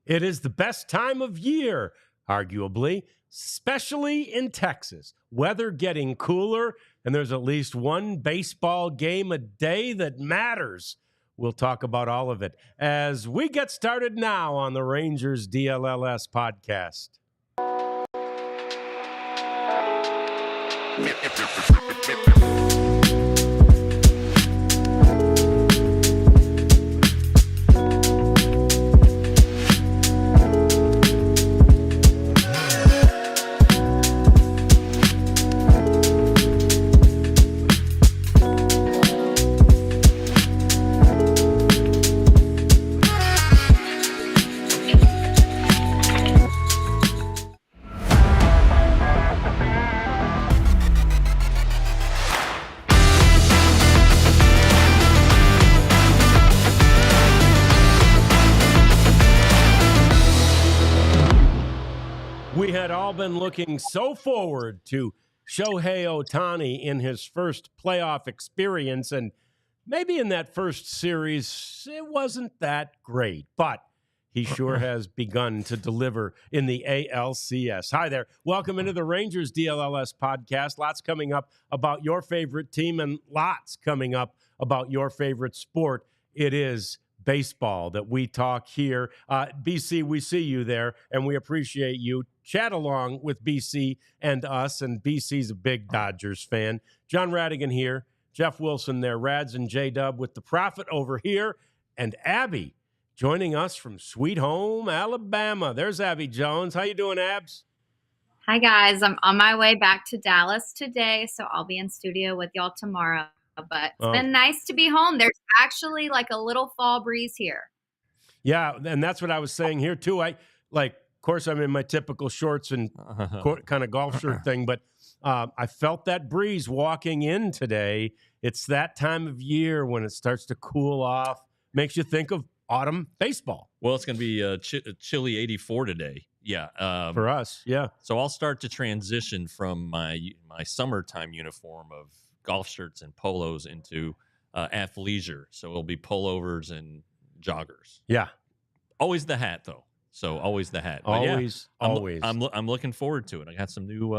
It is the best time of year, arguably, especially in Texas. Weather getting cooler, and there's at least one baseball game a day that matters. We'll talk about all of it as we get started now on the Rangers DLLS podcast. We had all been looking so forward to Shohei Ohtani in his first playoff experience, and maybe in that first series, it wasn't that great, but he sure has begun to deliver in the ALCS. Hi there. Welcome into the Rangers DLLS podcast. Lots coming up about your favorite team and lots coming up about your favorite sport. It is baseball that we talk here. BC, we see you there, and we appreciate you. Chat along with BC and us, and BC's a big Dodgers fan. John Radigan here, Jeff Wilson there, Rads and J-Dub with the Prophet over here, and Abby joining us from Sweet Home, Alabama. There's Abby Jones. How you doing, Abs? Hi, guys. I'm on my way back to Dallas today, so I'll be in studio with y'all tomorrow. But it's been nice to be home. There's actually like a little fall breeze here. Yeah, and that's what I was saying here, too. Of course, I'm in my typical shorts and kind of golf shirt thing, but I felt that breeze walking in today. It's that time of year when it starts to cool off. Makes you think of autumn baseball. Well, it's going to be a chilly 84 today. Yeah. For us, yeah. So I'll start to transition from my summertime uniform of golf shirts and polos into athleisure. So it'll be pullovers and joggers. Yeah. Always the hat, though. So always the hat. But always. I'm looking forward to it. I got some new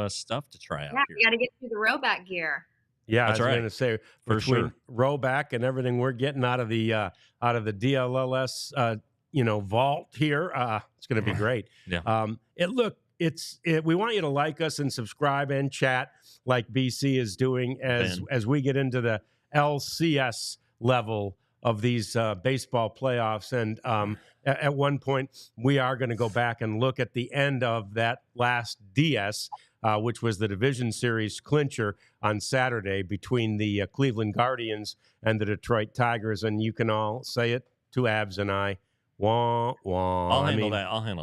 stuff to try out. Yeah, here. you got to get through the rowback gear. Yeah, that's I was right. going to say For between sure. rowback and everything we're getting out of the DLLS vault here, it's going to be great. Yeah. We want you to like us and subscribe and chat like BC is doing as we get into the LCS level of these baseball playoffs. And at one point, we are going to go back and look at the end of that last DS, which was the division series clincher on Saturday between the Cleveland Guardians and the Detroit Tigers. And you can all say it to Abs and I. Wah, wah. I'll handle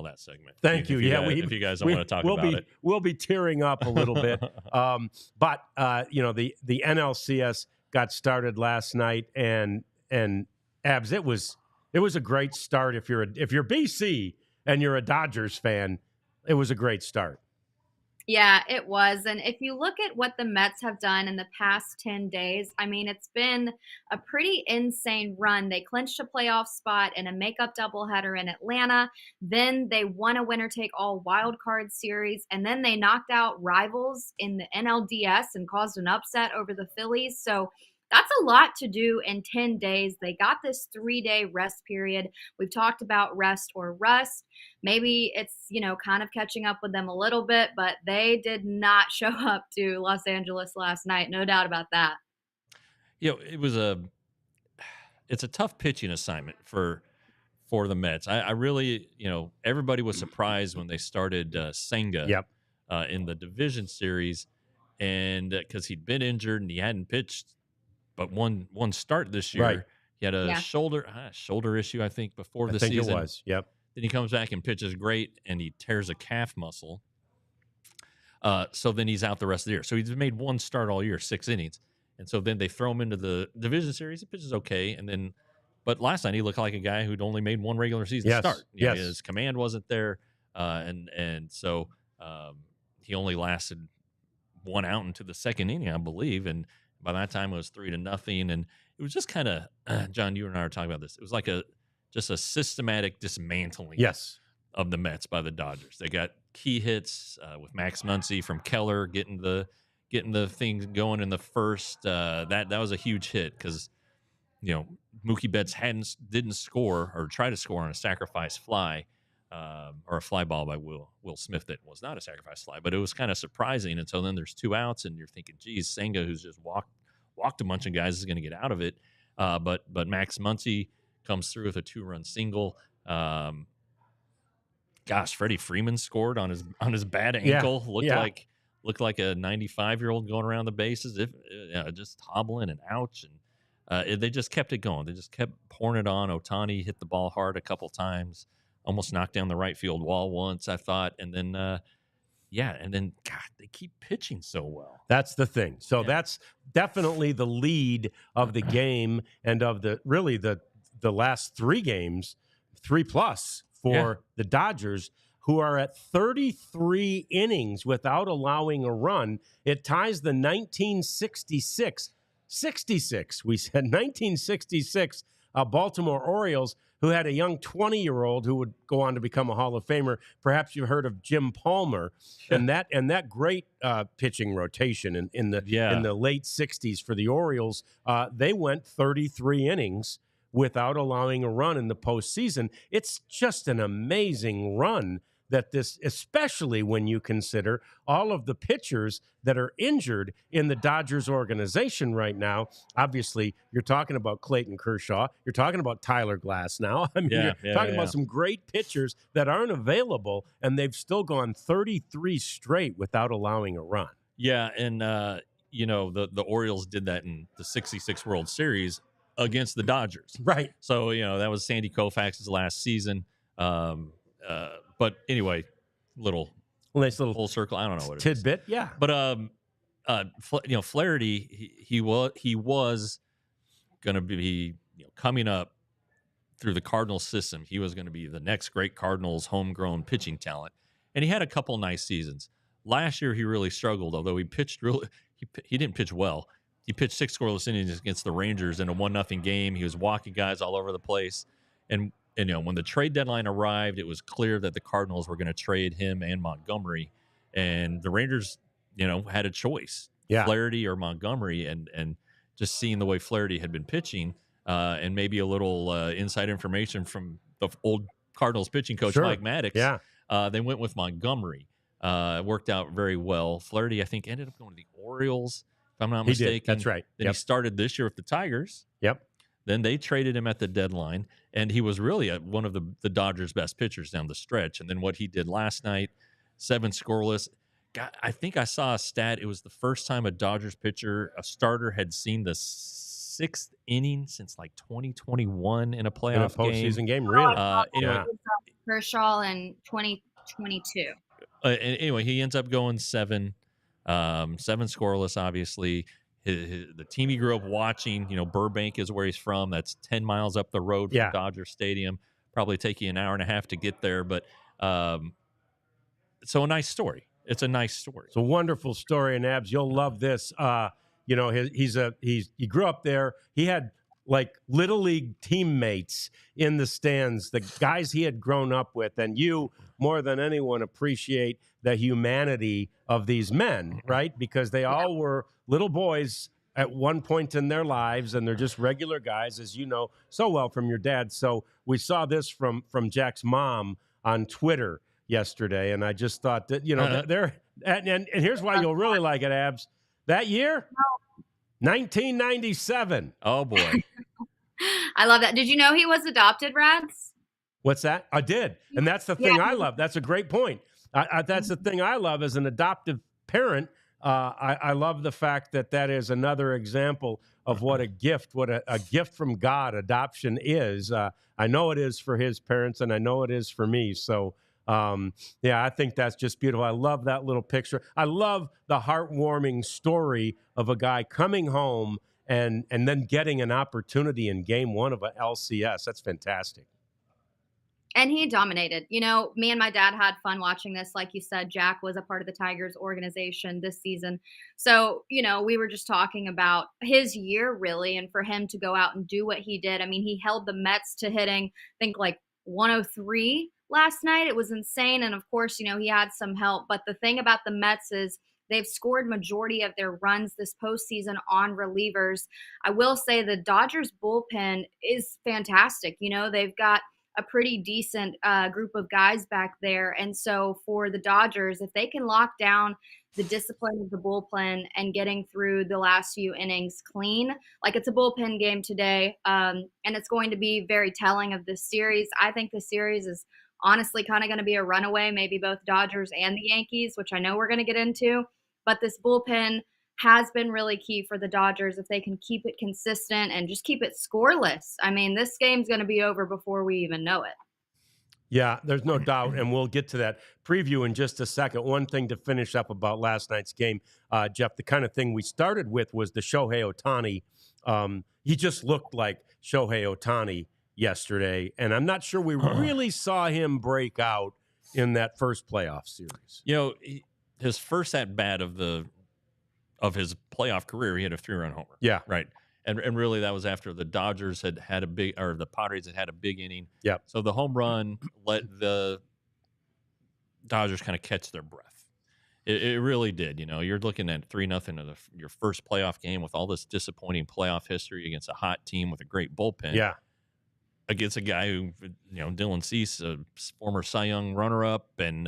that segment. Thank you. If you guys don't want to talk about it, we'll be tearing up a little bit. But the NLCS got started last night, and Abs, it was a great start. If you're BC and you're a Dodgers fan, it was a great start. Yeah, it was. And if you look at what the Mets have done in the past 10 days, I mean, it's been a pretty insane run. They clinched a playoff spot in a makeup doubleheader in Atlanta. Then they won a winner-take-all wild card series. And then they knocked out rivals in the NLDS and caused an upset over the Phillies. So that's a lot to do in 10 days. They got this 3-day rest period. We've talked about rest or rust. Maybe it's, kind of catching up with them a little bit, but they did not show up to Los Angeles last night. No doubt about that. It's a tough pitching assignment for the Mets. I really, everybody was surprised when they started Senga in the division series, and because he'd been injured and he hadn't pitched but one start this year. Right. He had a shoulder issue, I think, before the season. I think it was, yep. Then he comes back and pitches great, and he tears a calf muscle. So then he's out the rest of the year. So he's made one start all year, 6 innings. And so then they throw him into the division series. He pitches okay. But last night he looked like a guy who'd only made one regular season start. His command wasn't there. And so he only lasted 1 out into the second inning, I believe. And by that time it was 3-0. And it was just kind of, John, you and I were talking about this. It was like just a systematic dismantling Yes. of the Mets by the Dodgers. They got key hits with Max Muncy from Keller getting the things going in the first. That was a huge hit because Mookie Betts didn't score or try to score on a sacrifice fly or a fly ball by Will Smith that was not a sacrifice fly, but it was kind of surprising. And so then there's 2 outs, and you're thinking, geez, Senga, who's just walked a bunch of guys, is going to get out of it. But Max Muncy comes through with a 2-run single. Freddie Freeman scored on his bad ankle. Looked like a 95-year-old going around the bases, just hobbling and ouch. And they just kept it going. They just kept pouring it on. Ohtani hit the ball hard a couple times, almost knocked down the right field wall once, I thought. And then, God, they keep pitching so well. That's the thing. So that's definitely the lead of the game and of the last 3 games, 3+ for the Dodgers, who are at 33 innings without allowing a run. It ties the 1966 Baltimore Orioles, who had a young 20-year-old who would go on to become a Hall of Famer. Perhaps you've heard of Jim Palmer, and that great pitching rotation in the late 60s for the Orioles. They went 33 innings without allowing a run in the postseason. It's just an amazing run that this, especially when you consider all of the pitchers that are injured in the Dodgers organization right now. Obviously, you're talking about Clayton Kershaw. You're talking about Tyler Glass now. I mean, you're talking about some great pitchers that aren't available, and they've still gone 33 straight without allowing a run. Yeah, and, the Orioles did that in the 66 World Series against the Dodgers. Right. So, that was Sandy Koufax's last season. But anyway, nice little full circle. I don't know what it is. Tidbit, yeah. But Flaherty, he was going to be coming up through the Cardinals system. He was going to be the next great Cardinals homegrown pitching talent, and he had a couple nice seasons. Last year, he really struggled. Although he pitched he didn't pitch well. He pitched 6 scoreless innings against the Rangers in a 1-0 game. He was walking guys all over the place, and when the trade deadline arrived, it was clear that the Cardinals were going to trade him and Montgomery, and the Rangers, had a choice, Flaherty or Montgomery, and just seeing the way Flaherty had been pitching, and maybe a little inside information from the old Cardinals pitching coach, Mike Maddox, they went with Montgomery. It worked out very well. Flaherty, I think, ended up going to the Orioles, if I'm not mistaken. Did. That's right. Then he started this year with the Tigers. Yep. Then they traded him at the deadline, and he was really one of the Dodgers' best pitchers down the stretch. And then what he did last night, 7 scoreless. God, I think I saw a stat. It was the first time a Dodgers pitcher, a starter, had seen the 6th inning since like 2021 in a playoff postseason game. Really? Kershaw in 2022. Anyway, he ends up going 7 scoreless, obviously. The team he grew up watching, Burbank is where he's from. That's 10 miles up the road from Dodger Stadium. Probably take you an hour and a half to get there. But so a nice story. It's a nice story. It's a wonderful story, and Abs, you'll love this. He grew up there. He had like little league teammates in the stands, the guys he had grown up with, and you more than anyone appreciate the humanity of these men, right? Because they all were little boys at one point in their lives, and they're just regular guys, as you know so well from your dad. So we saw this from Jack's mom on Twitter yesterday, and I just thought that, they're and here's why you'll really like it, Abs. That year, 1997. Oh boy. I love that. Did you know he was adopted, Rads? What's that? I did. And that's the thing I love. That's a great point. That's the thing I love as an adoptive parent. I love the fact that is another example of what a gift from God adoption is. I know it is for his parents, and I know it is for me. So, I think that's just beautiful. I love that little picture. I love the heartwarming story of a guy coming home and then getting an opportunity in game 1 of an LCS. That's fantastic. And he dominated. You know, me and my dad had fun watching this. Like you said, Jack was a part of the Tigers organization this season. So, you know, we were just talking about his year, really, and for him to go out and do what he did. I mean, he held the Mets to hitting, I think, like 103 last night. It was insane. And of course, you know, he had some help. But the thing about the Mets is they've scored majority of their runs this postseason on relievers. I will say the Dodgers bullpen is fantastic. You know, they've got a pretty decent group of guys back there. And so for the Dodgers, if they can lock down the discipline of the bullpen and getting through the last few innings clean, like it's a bullpen game today, and it's going to be very telling of this series. I think the series is honestly kind of going to be a runaway, maybe both Dodgers and the Yankees, which I know we're going to get into. But this bullpen has been really key for the Dodgers if they can keep it consistent and just keep it scoreless. I mean, this game's going to be over before we even know it. Yeah, there's no doubt, and we'll get to that preview in just a second. One thing to finish up about last night's game, Jeff, the kind of thing we started with was the Shohei Ohtani. He just looked like Shohei Ohtani yesterday, and I'm not sure we really saw him break out in that first playoff series. You know, his first at-bat of his playoff career, he had a 3-run homer. Yeah. Right. And really that was after the Dodgers had a big, or the Padres had a big inning. Yeah. So the home run let the Dodgers kind of catch their breath. It really did. You know, you're looking at 3-0 of your first playoff game with all this disappointing playoff history against a hot team with a great bullpen. Yeah. Against a guy who, you know, Dylan Cease, a former Cy Young runner-up, and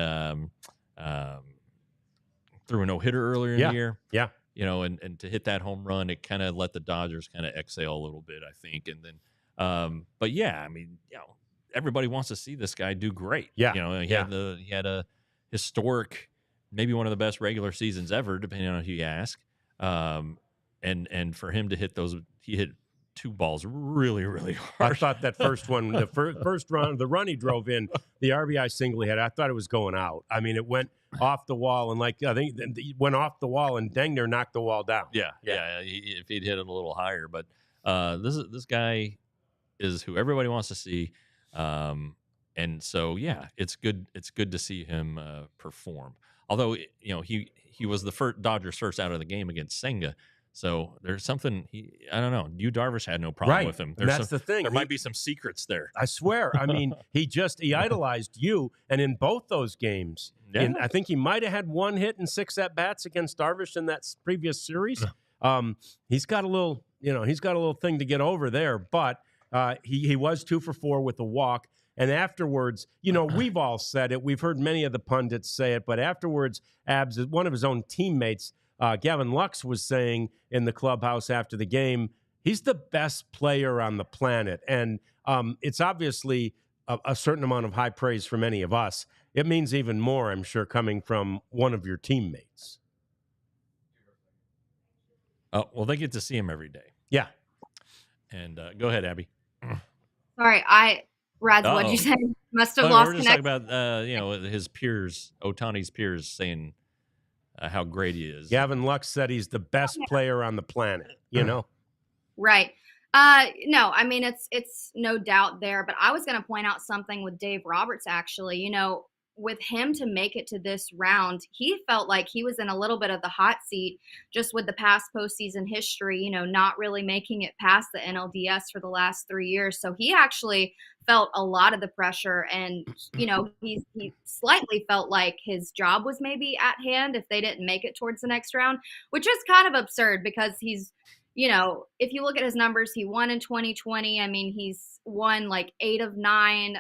threw a no-hitter earlier in the year. Yeah. You know, and to hit that home run, it kind of let the Dodgers kind of exhale a little bit, I think. And then, but yeah, I mean, you know, everybody wants to see this guy do great. Yeah. You know, he had a historic, maybe one of the best regular seasons ever, depending on who you ask. And for him to hit those, he hit 2 balls really, really hard. I thought that first one, the first run, the run he drove in, the RBI single he had, I thought it was going out. I mean, it went off the wall, and like I think it went off the wall, and dang near knocked the wall down. Yeah. If he'd hit it a little higher, but this guy is who everybody wants to see, and so yeah, it's good. It's good to see him perform. Although you know he was the Dodgers' first out of the game against Senga. So there's something I don't know. Yu Darvish had no problem with him. That's the thing. There might be some secrets there. I swear. I mean, he idolized you, and in both those games, I think he might have had 1 hit and 6 at bats against Darvish in that previous series. He's got a little thing to get over there, but he was 2 for 4 with a walk. And afterwards, you know, we've all said it. We've heard many of the pundits say it, but afterwards, one of his own teammates, Gavin Lux, was saying in the clubhouse after the game, he's the best player on the planet. And it's obviously a certain amount of high praise for many of us. It means even more, I'm sure, coming from one of your teammates. Well, they get to see him every day. Yeah. And go ahead, Abby. Sorry, Rads, what'd you say? Must have lost connection. We're just talking about, you know, his peers, Ohtani's peers, saying how great he is. Gavin Lux said he's the best player on the planet, you know? Right. No, I mean, it's no doubt there, but I was going to point out something with Dave Roberts, actually. You know, with him to make it to this round, he felt like he was in a little bit of the hot seat just with the past postseason history, you know, not really making it past the NLDS for the last 3 years. So he actually felt a lot of the pressure, and, you know, he slightly felt like his job was maybe at hand if they didn't make it towards the next round, which is kind of absurd because he's, you know, if you look at his numbers, he won in 2020. I mean, he's won like 8 of 9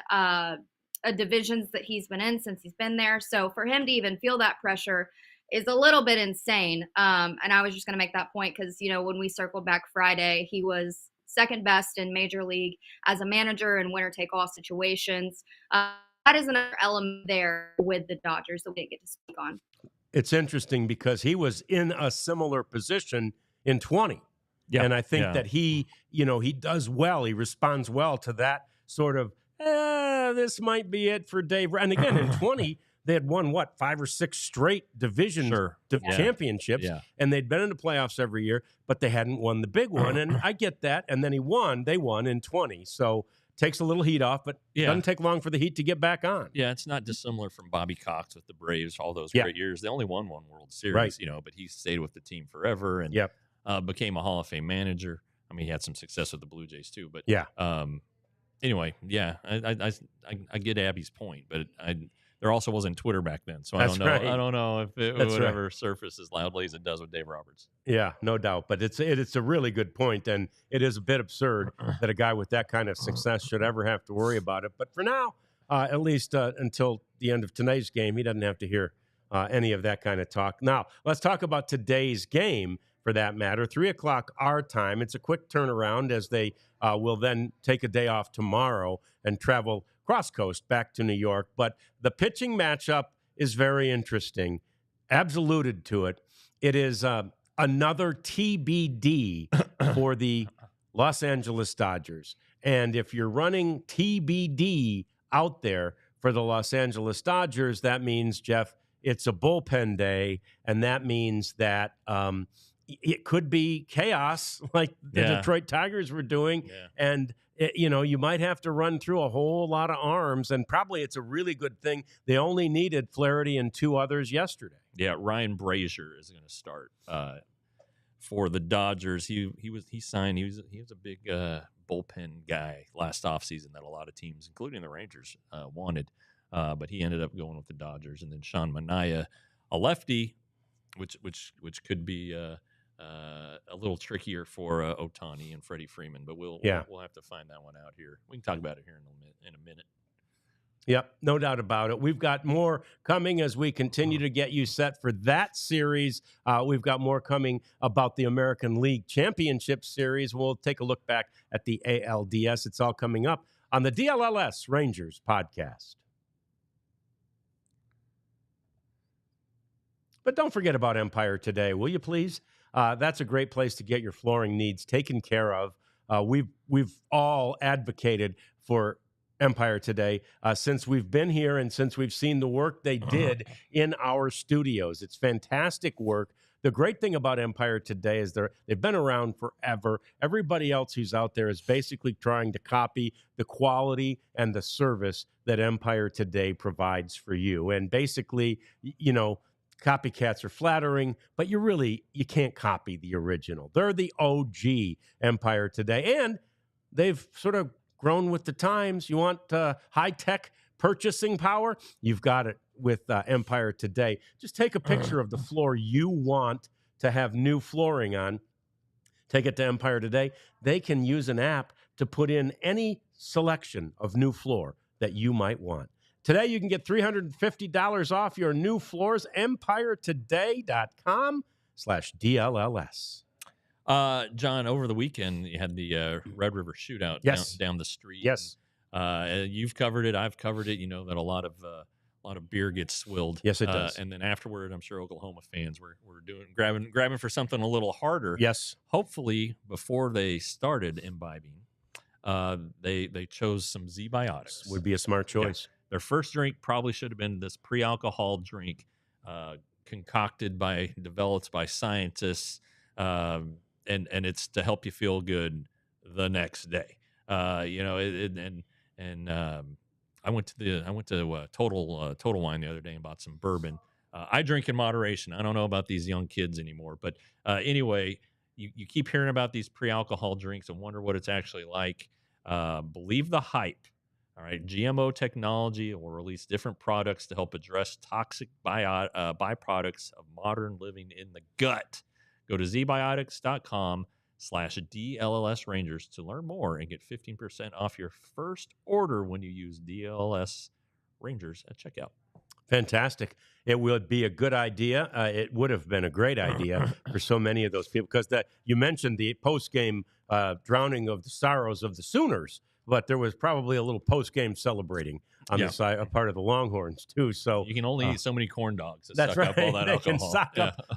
divisions that he's been in since he's been there. So for him to even feel that pressure is a little bit insane. And I was just going to make that point because, you know, when we circled back Friday, he was second best in Major League as a manager in winner-take-all situations. That is another element there with the Dodgers that we didn't get to speak on. It's interesting because he was in a similar position in 20. Yeah. And I think that he, you know, he does well. He responds well to that sort of, this might be it for Dave. And again, in 20, they had won, 5 or 6 straight division championships. Yeah. And they'd been in the playoffs every year, but they hadn't won the big one. And I get that. And then they won in 20. So takes a little heat off, but doesn't take long for the heat to get back on. Yeah, it's not dissimilar from Bobby Cox with the Braves all those Yeah. great years. They only won one World Series, Right. you know, but he stayed with the team forever and became a Hall of Fame manager. I mean, he had some success with the Blue Jays too, but anyway, I get Abby's point, but there also wasn't Twitter back then, so I don't know. Right. I don't know if it would ever surface as loudly as it does with Dave Roberts. Yeah, no doubt. But it's a really good point, and it is a bit absurd that a guy with that kind of success should ever have to worry about it. But for now, at least until the end of tonight's game, he doesn't have to hear any of that kind of talk. Now, let's talk about today's game, for that matter. 3 o'clock our time. It's a quick turnaround as they will then take a day off tomorrow and travel cross coast back to New York. But the pitching matchup is very interesting. Abs alluded to it. It is another TBD for the Los Angeles Dodgers. And if you're running TBD out there for the Los Angeles Dodgers, that means, Jeff, it's a bullpen day, and that means that it could be chaos like the Detroit Tigers were doing. And you might have to run through a whole lot of arms, and probably it's a really good thing they only needed Flaherty and 2 others yesterday. Yeah, Ryan Brazier is going to start for the Dodgers. He was a big bullpen guy last offseason that a lot of teams, including the Rangers, wanted, but he ended up going with the Dodgers. And then Sean Manaea, a lefty, which could be a little trickier for Ohtani and Freddie Freeman, but we'll have to find that one out here. We can talk about it here in a minute. Yep, no doubt about it. We've got more coming as we continue to get you set for that series. We've got more coming about the American League Championship Series. We'll take a look back at the ALDS. It's all coming up on the DLLS Rangers podcast. But don't forget about Empire Today, will you please? That's a great place to get your flooring needs taken care of. We've all advocated for Empire Today since we've been here and since we've seen the work they did in our studios. It's fantastic work. The great thing about Empire Today is they've been around forever. Everybody else who's out there is basically trying to copy the quality and the service that Empire Today provides for you. And basically, copycats are flattering, but you can't copy the original. They're the OG Empire Today, and they've sort of grown with the times. You want high-tech purchasing power? You've got it with Empire Today. Just take a picture of the floor you want to have new flooring on. Take it to Empire Today. They can use an app to put in any selection of new floor that you might want. Today, you can get $350 off your new floors, empiretoday.com/DLLS. John, over the weekend, you had the Red River Shootout down the street. Yes. You've covered it. I've covered it. You know that a lot of beer gets swilled. Yes, it does. And then afterward, I'm sure Oklahoma fans were grabbing for something a little harder. Yes. Hopefully, before they started imbibing, they chose some Z-Biotics. Would be a smart choice. Yeah. Their first drink probably should have been this pre-alcohol drink developed by scientists, and it's to help you feel good the next day. I went to Total Wine the other day and bought some bourbon. I drink in moderation. I don't know about these young kids anymore, but anyway, you keep hearing about these pre-alcohol drinks and wonder what it's actually like. Believe the hype. All right, GMO technology will release different products to help address toxic byproducts of modern living in the gut. Go to zbiotics.com/DLLS Rangers to learn more and get 15% off your first order when you use DLLS Rangers at checkout. Fantastic. It would be a good idea. It would have been a great idea for so many of those people, because you mentioned the post-game drowning of the sorrows of the Sooners, but there was probably a little post-game celebrating on the side, a part of the Longhorns too. So you can only eat so many corn dogs. That's right. Up all that alcohol.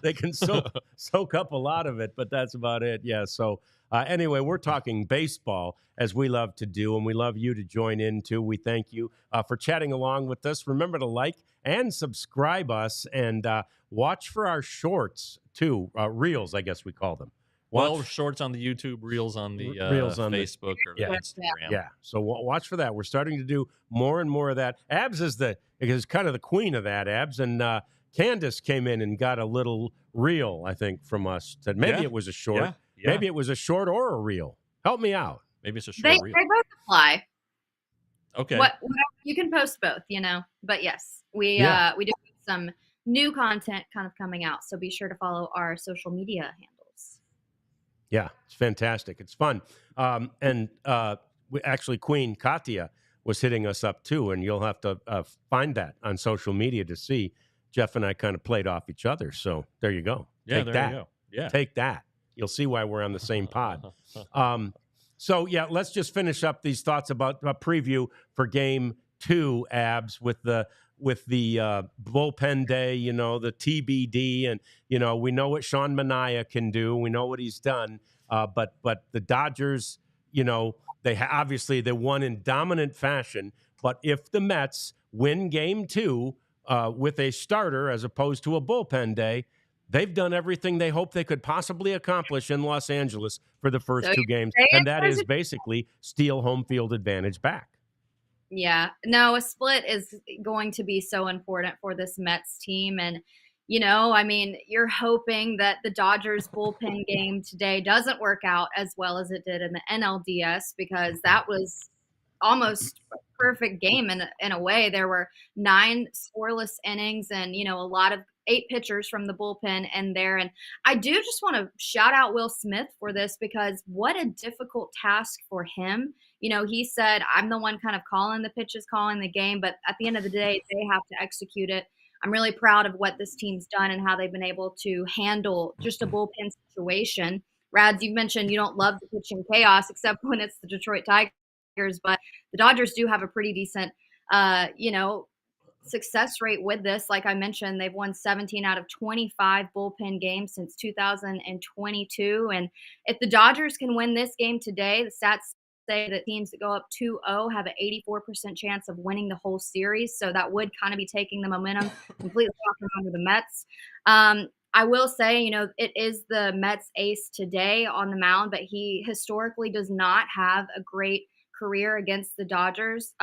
They can soak up a lot of it, but that's about it. Yeah. So anyway, we're talking baseball, as we love to do, and we love you to join in too. We thank you for chatting along with us. Remember to like and subscribe us, and watch for our shorts too, reels, I guess we call them. Well, shorts on the YouTube, reels on the Facebook or the Instagram. Yeah. So watch for that. We're starting to do more and more of that. Abs is kind of the queen of that, Abs. And Candace came in and got a little reel, I think, from us. Said maybe it was a short. Yeah. Maybe it was a short or a reel. Help me out. Maybe it's a short reel. They both apply. Okay. You can post both, But yes, we do have some new content kind of coming out. So be sure to follow our social media handles. Yeah, it's fantastic. It's fun. And actually, Queen Katia was hitting us up too, and you'll have to find that on social media to see. Jeff and I kind of played off each other, so there you go. Yeah, Take there that. you go. Yeah, take that. You'll see why we're on the same pod. So yeah, let's just finish up these thoughts about a preview for Game 2, Abs, with the bullpen day, the TBD, and we know what Sean Manaea can do. We know what he's done, but the Dodgers, they obviously they won in dominant fashion. But if the Mets win Game 2 with a starter as opposed to a bullpen day, they've done everything they hope they could possibly accomplish in Los Angeles for the first 2 games, and that is basically steal home field advantage back. Yeah, no, a split is going to be so important for this Mets team. And, you're hoping that the Dodgers bullpen game today doesn't work out as well as it did in the NLDS, because that was almost a perfect game in a way. There were 9 scoreless innings and, a lot of 8 pitchers from the bullpen in there. And I do just want to shout out Will Smith for this, because what a difficult task for him. He said, I'm the one kind of calling the pitches, calling the game, but at the end of the day, they have to execute it. I'm really proud of what this team's done and how they've been able to handle just a bullpen situation. Rads, you mentioned you don't love the pitching chaos except when it's the Detroit Tigers, but the Dodgers do have a pretty decent, success rate with this. Like I mentioned, they've won 17 out of 25 bullpen games since 2022. And if the Dodgers can win this game today, the stats say that teams that go up 2-0 have an 84% chance of winning the whole series. So that would kind of be taking the momentum completely off under the Mets. I will say, it is the Mets ace today on the mound, but he historically does not have a great career against the Dodgers.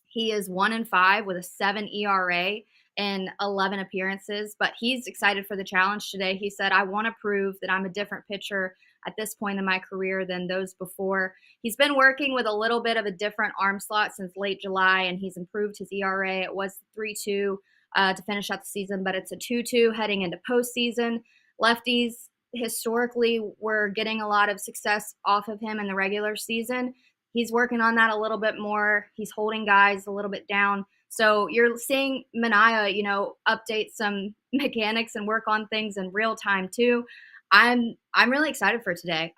He is 1-5 with a 7 ERA in 11 appearances, but he's excited for the challenge today. He said, I want to prove that I'm a different pitcher at this point in my career than those before. He's been working with a little bit of a different arm slot since late July, and he's improved his ERA. It was 3.2 to finish out the season, but it's a 2.2 heading into postseason. Lefties historically were getting a lot of success off of him in the regular season. He's working on that a little bit more. He's holding guys a little bit down. So you're seeing Manaea, update some mechanics and work on things in real time too. I'm really excited for today.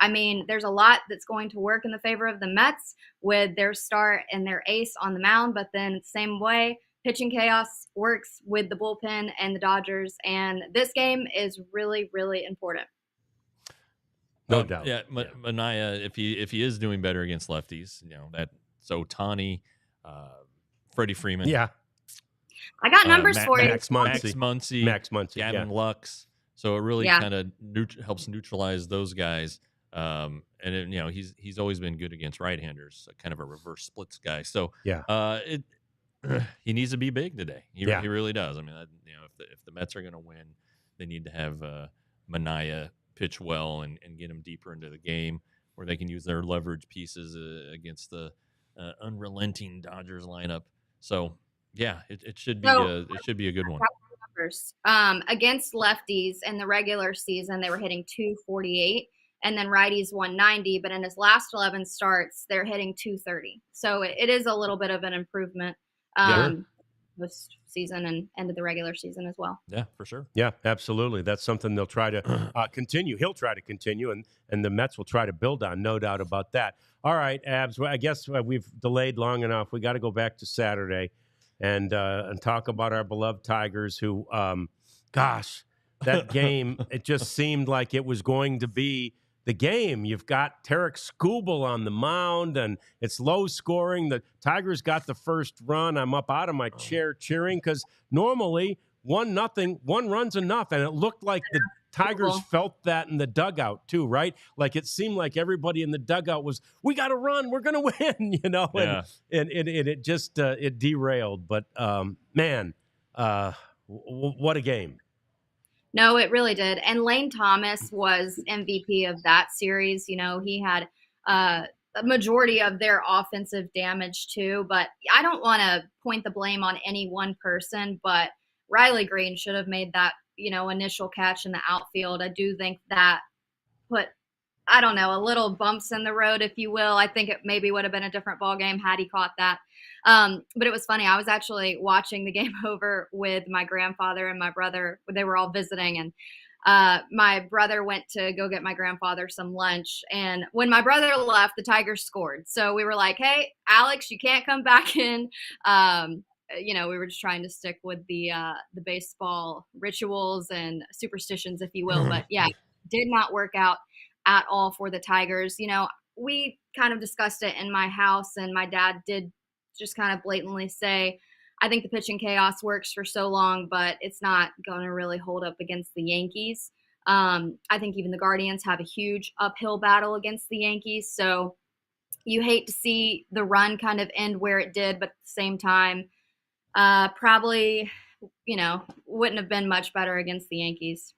There's a lot that's going to work in the favor of the Mets with their start and their ace on the mound, but then same way, pitching chaos works with the bullpen and the Dodgers. And this game is really, really important. No doubt. Yeah, Manaea, if he is doing better against lefties, that's Ohtani, Freddie Freeman. Yeah. I got numbers for you. Max Muncy. Gavin Lux. So it really kind of helps neutralize those guys. He's always been good against right-handers, kind of a reverse splits guy. So he needs to be big today. He really does. If the Mets are going to win, they need to have Manaea pitch well and get him deeper into the game, where they can use their leverage pieces against the unrelenting Dodgers lineup. So it should be a good one. Against lefties in the regular season, they were hitting 248, and then righties 190. But in his last 11 starts, they're hitting 230. So it is a little bit of an improvement this season and end of the regular season as well. Yeah, for sure. Yeah, absolutely. That's something they'll try to continue. He'll try to continue, and the Mets will try to build on, no doubt about that. All right, Abs, well, I guess we've delayed long enough. We got to go back to Saturday and talk about our beloved Tigers who, that game, it just seemed like it was going to be the game. You've got Tarek Skubal on the mound, and it's low scoring. The Tigers got the first run. I'm up out of my chair cheering because normally 1-0, 1 run's enough, and it looked like Tigers Cool. felt that in the dugout too, right? Like it seemed like everybody in the dugout was, we got to run, we're going to win, Yeah. and it just it derailed. But man, what a game! No, it really did. And Lane Thomas was MVP of that series. He had a majority of their offensive damage too. But I don't want to point the blame on any one person, but Riley Green should have made that, initial catch in the outfield. I do think that put, I don't know, a little bumps in the road, if you will. I think it maybe would have been a different ball game had he caught that. But it was funny. I was actually watching the game over with my grandfather and my brother. They were all visiting, and my brother went to go get my grandfather some lunch. And when my brother left, the Tigers scored. So we were like, hey, Alex, you can't come back in. We were just trying to stick with the baseball rituals and superstitions, if you will. But yeah, did not work out at all for the Tigers. We kind of discussed it in my house, and my dad did just kind of blatantly say, I think the pitching chaos works for so long, but it's not going to really hold up against the Yankees. I think even the Guardians have a huge uphill battle against the Yankees. So you hate to see the run kind of end where it did, but at the same time, probably, wouldn't have been much better against the Yankees.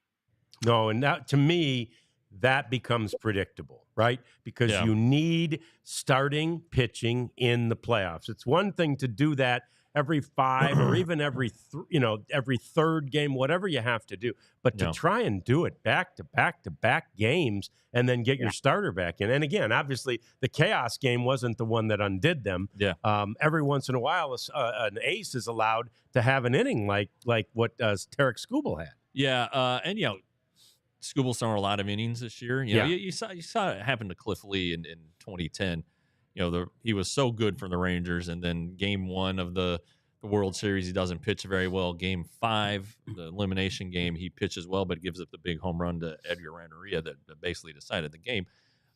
No, and that, to me, that becomes predictable, right? Because you need starting pitching in the playoffs. It's one thing to do that every 5 or even every third game, whatever you have to do, but to try and do it back to back to back games and then get your starter back in. And again, obviously, the chaos game wasn't the one that undid them. Yeah. Every once in a while, an ace is allowed to have an inning like what Tarek Skubal had. Yeah, and Skubal's thrown a lot of innings this year. You saw it happen to Cliff Lee in 2010. He was so good for the Rangers, and then Game 1 of the World Series, he doesn't pitch very well. Game 5, the elimination game, he pitches well, but gives up the big home run to Edgar Renteria that basically decided the game.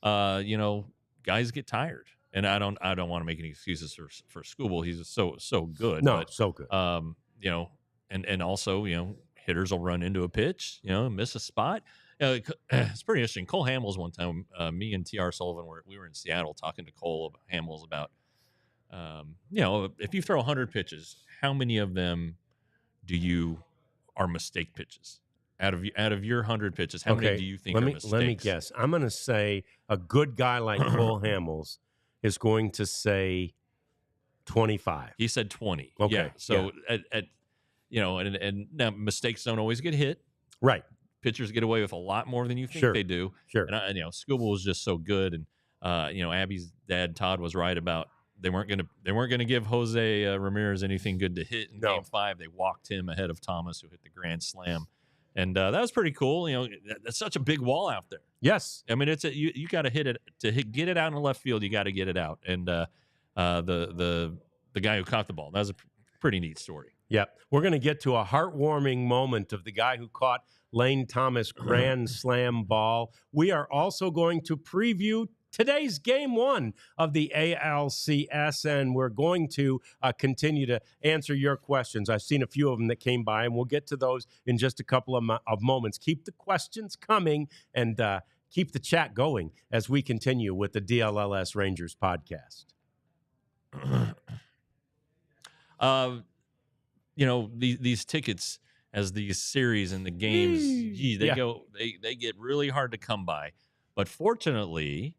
Guys get tired, and I don't want to make any excuses for Skubal. He's so good. No, but, so good. And also hitters will run into a pitch, miss a spot. It's pretty interesting. Cole Hamels one time, me and T.R. Sullivan we were in Seattle talking to Cole Hamels about, if you throw 100 pitches, how many of them are mistake pitches? Out of your 100 pitches, how many do you think are mistakes? Let me guess. I'm going to say a good guy like Cole Hamels is going to say 25. He said 20. Okay. Yeah. So and now mistakes don't always get hit. Right. Pitchers get away with a lot more than you think they do. Sure. And Skubal was just so good. And Abby's dad Todd was right about they weren't gonna give Jose Ramirez anything good to hit in Game 5. They walked him ahead of Thomas, who hit the grand slam, and that was pretty cool. That's such a big wall out there. Yes. I mean, you got to hit it get it out in the left field. You got to get it out. And the guy who caught the ball, that was a pretty neat story. Yep. We're going to get to a heartwarming moment of the guy who caught Lane Thomas' grand slam ball. We are also going to preview today's Game 1 of the ALCS, and we're going to continue to answer your questions. I've seen a few of them that came by, and we'll get to those in just a couple of moments. Keep the questions coming and keep the chat going as we continue with the DLLS Rangers podcast. These tickets as these series and the games, they get really hard to come by. But fortunately,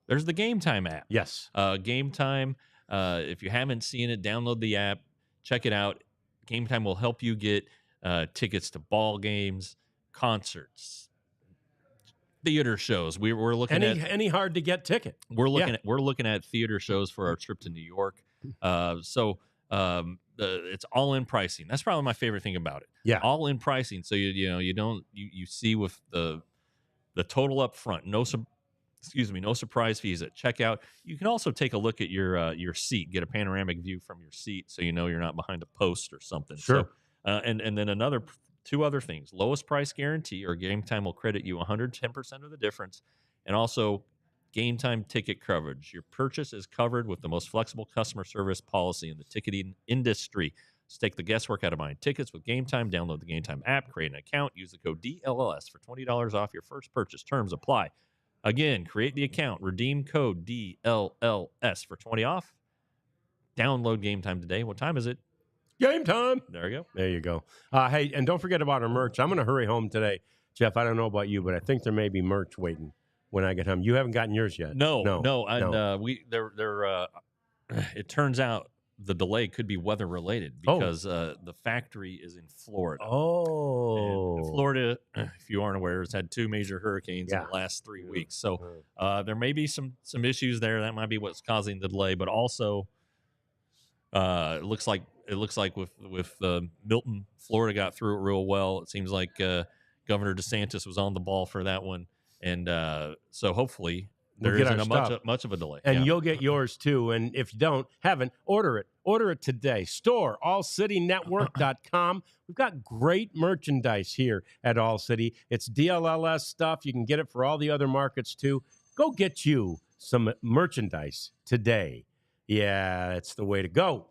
there's the Game Time app. Yes. Game Time. If you haven't seen it, download the app, check it out. Game Time will help you get tickets to ball games, concerts, theater shows. We're looking at any hard to get ticket. We're looking at theater shows for our trip to New York. It's all in pricing. That's probably my favorite thing about it. Yeah, all in pricing. So you see with the total up front. No surprise fees at checkout. You can also take a look at your seat, get a panoramic view from your seat, so you're not behind a post or something. Sure. So, and then two other things: lowest price guarantee, or Game Time will credit you 110% of the difference, and also Game Time ticket coverage. Your purchase is covered with the most flexible customer service policy in the ticketing industry. Take the guesswork out of buying tickets with Game Time. Download the Game Time app, create an account, use the code DLLS for $20 off your first purchase. Terms apply. Again, create the account, redeem code DLLS for 20 off. Download Game Time today. What time is it? Game time. There you go. There you go. Hey, and don't forget about our merch. I'm going to hurry home today. Jeff, I don't know about you, but I think there may be merch waiting when I get home. You haven't gotten yours yet. No. And it turns out the delay could be weather related because the factory is in Florida. Oh. And Florida, if you aren't aware, has had 2 major hurricanes in the last 3 weeks. So there may be some issues there. That might be what's causing the delay. But also, it looks like with Milton, Florida got through it real well. It seems like Governor DeSantis was on the ball for that one, and so hopefully there isn't much of a delay. And you'll get yours too. And if you haven't, order it. Order it today. Store allcitynetwork.com. We've got great merchandise here at All City. It's DLLS stuff. You can get it for all the other markets too. Go get you some merchandise today. Yeah, that's the way to go.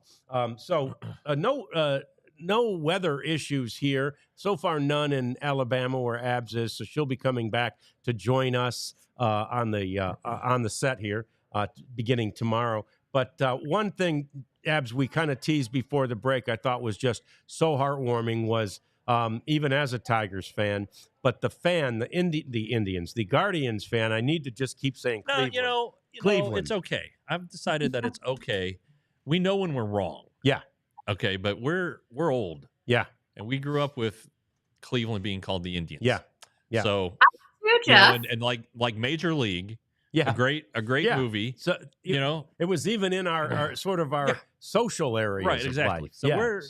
No weather issues here. So far, none in Alabama where Abs is. So she'll be coming back to join us on the set here beginning tomorrow. But one thing, Abs, we kind of teased before the break, I thought was just so heartwarming was even as a Tigers fan, but the Indians, the Guardians fan, I need to just keep saying Cleveland. No, Cleveland. it's okay. I've decided that it's okay. We know when we're wrong. Yeah. Okay, but we're old. Yeah. And we grew up with Cleveland being called the Indians. Yeah. Yeah. So and like Major League, yeah, a great movie. So it was even in our sort of our social areas. Right, exactly. So we're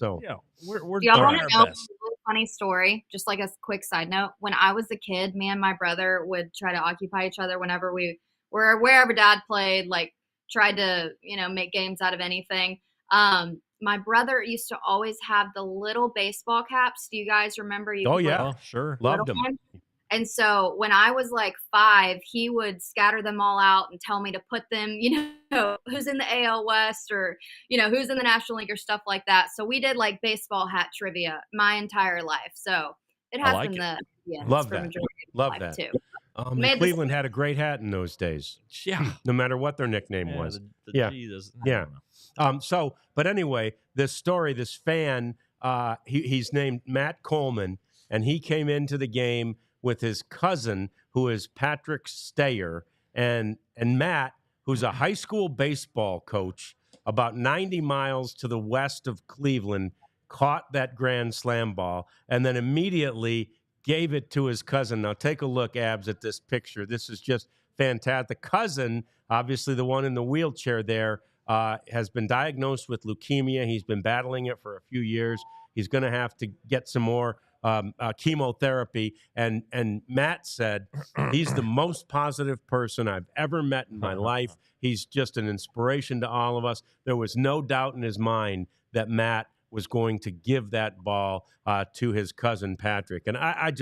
y'all want doing to our know best. a really funny story? Just like a quick side note. When I was a kid, me and my brother would try to occupy each other whenever we were wherever Dad played. Like tried to make games out of anything. My brother used to always have the little baseball caps. Do you guys remember? Sure. Loved them. And so when I was like 5, he would scatter them all out and tell me to put them, who's in the AL West or, who's in the National League or stuff like that. So we did like baseball hat trivia my entire life. So it has been the Love that. Love that. Too. Cleveland had a great hat in those days. Yeah. No matter what their nickname was. But anyway, this fan, he's named Matt Coleman, and he came into the game with his cousin, who is Patrick Stayer, and Matt, who's a high school baseball coach about 90 miles to the west of Cleveland, caught that grand slam ball and then immediately gave it to his cousin. Now take a look, Abs, at this picture. This is just fantastic. The cousin, obviously the one in the wheelchair there, has been diagnosed with leukemia. He's been battling it for a few years. He's going to have to get some more chemotherapy. And Matt said he's the most positive person I've ever met in my life. He's just an inspiration to all of us. There was no doubt in his mind that Matt was going to give that ball to his cousin Patrick. And I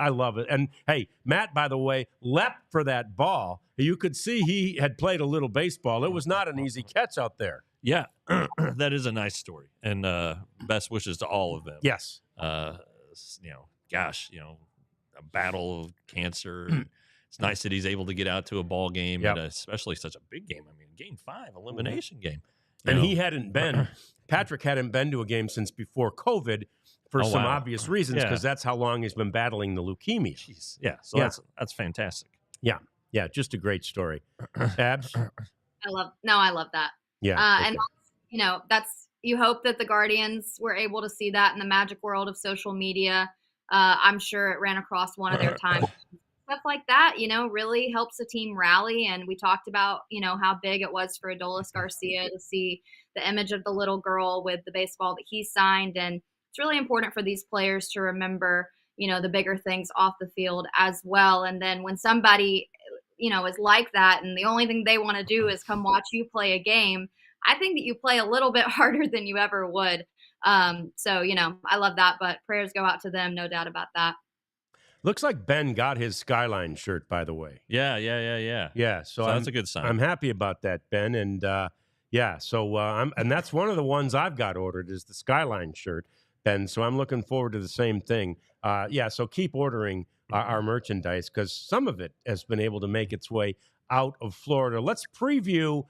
love it. And hey, Matt, by the way, leapt for that ball. You could see he had played a little baseball. It was not an easy catch out there. Yeah, that is a nice story. And best wishes to all of them. Yes. A battle of cancer. It's nice that he's able to get out to a ball game, and especially such a big game. I mean, Game 5, elimination game. And Patrick hadn't been to a game since before COVID for some obvious reasons, because that's how long he's been battling the leukemia. Jeez. Yeah, so that's fantastic. Yeah, just a great story. Abs? I love that. Yeah. And you hope that the Guardians were able to see that in the magic world of social media. I'm sure it ran across one of their times. Stuff like that, really helps a team rally. And we talked about, how big it was for Adolis Garcia to see the image of the little girl with the baseball that he signed. And it's really important for these players to remember, the bigger things off the field as well. And then when somebody, is like that and the only thing they want to do is come watch you play a game, I think that you play a little bit harder than you ever would. I love that, but prayers go out to them. No doubt about that. Looks like Ben got his Skyline shirt, by the way. Yeah. Yeah, so that's a good sign. I'm happy about that, Ben. And, Yeah. So and that's one of the ones I've got ordered is the Skyline shirt, Ben. So I'm looking forward to the same thing. Yeah. So keep ordering our merchandise because some of it has been able to make its way out of Florida. Let's preview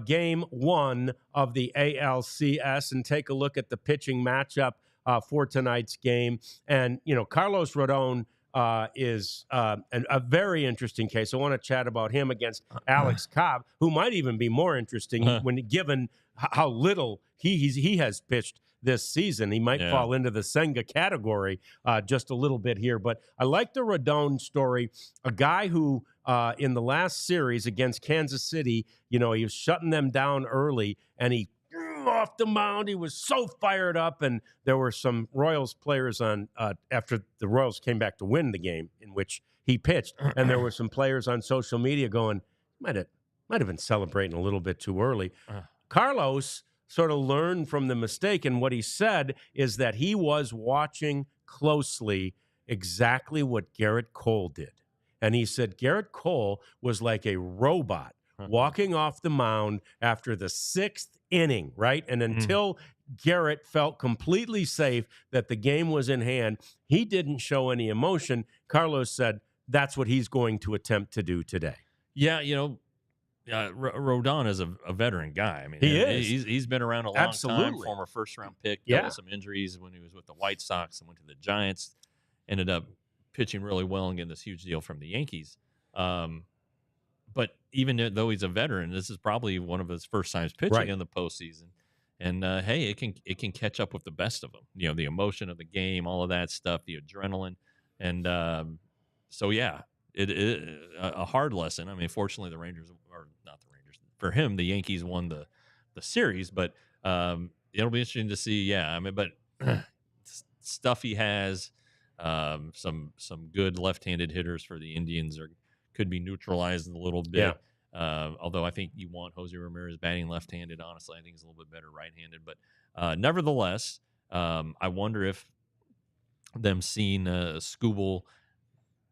game one of the ALCS and take a look at the pitching matchup for tonight's game. And, Carlos Rodon is a very interesting case. I want to chat about him against Alex Cobb, who might even be more interesting when given how little he has pitched this season. He might fall into the Senga category just a little bit here. But I like the Rodon story. A guy who in the last series against Kansas City, he was shutting them down early, and he off the mound. He was so fired up, and there were some Royals players on after the Royals came back to win the game in which he pitched, and there were some players on social media going, might have been celebrating a little bit too early. Carlos sort of learned from the mistake, and what he said is that he was watching closely exactly what Garrett Cole did. And he said Garrett Cole was like a robot walking off the mound after the sixth inning, right? And until Garrett felt completely safe that the game was in hand, he didn't show any emotion. Carlos said that's what he's going to attempt to do today. Yeah, Rodon is a veteran guy. I mean, he is. He's been around a long time. Former first-round pick. Dealt with some injuries when he was with the White Sox and went to the Giants. Ended up pitching really well and getting this huge deal from the Yankees. But even though he's a veteran, this is probably one of his first times pitching in the postseason. And hey, it can catch up with the best of them. The emotion of the game, all of that stuff, the adrenaline, and so yeah, it a hard lesson. I mean, fortunately, the Rangers are not the Rangers. For him, the Yankees won the series, but it'll be interesting to see. Yeah, I mean, but stuff he has, some good left-handed hitters for the Indians could be neutralized a little bit. Although I think you want Jose Ramirez batting left-handed. Honestly, I think he's a little bit better right-handed. But nevertheless, I wonder if them seeing Skubal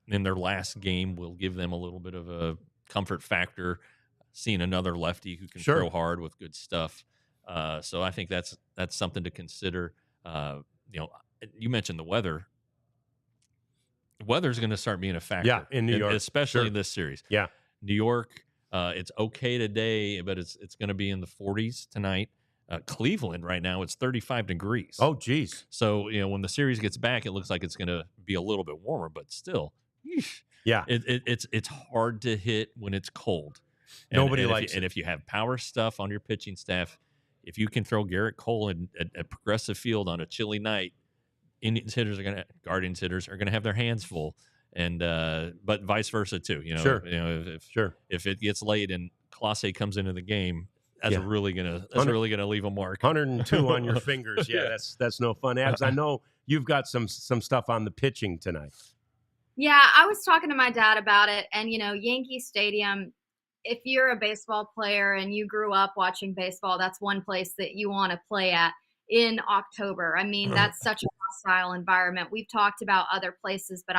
in their last game will give them a little bit of a comfort factor, seeing another lefty who can throw hard with good stuff. So I think that's something to consider. You mentioned the weather. Weather's going to start being a factor in New York, especially in this series. New York, it's okay today, but it's going to be in the 40s tonight. Cleveland right now, it's 35 degrees. Oh, geez. So, when the series gets back, it looks like it's going to be a little bit warmer, but still, it's hard to hit when it's cold. Nobody likes it. And if you have power stuff on your pitching staff, if you can throw Garrett Cole at Progressive Field on a chilly night, Guardians hitters are going to have their hands full, and but vice versa too. If it gets late and Clase comes into the game, that's really gonna leave a mark. 102 on your fingers. Yeah, that's no fun. Abs, I know you've got some stuff on the pitching tonight. Yeah, I was talking to my dad about it, and Yankee Stadium. If you're a baseball player and you grew up watching baseball, that's one place that you want to play at in October. I mean, that's such a hostile environment. We've talked about other places, but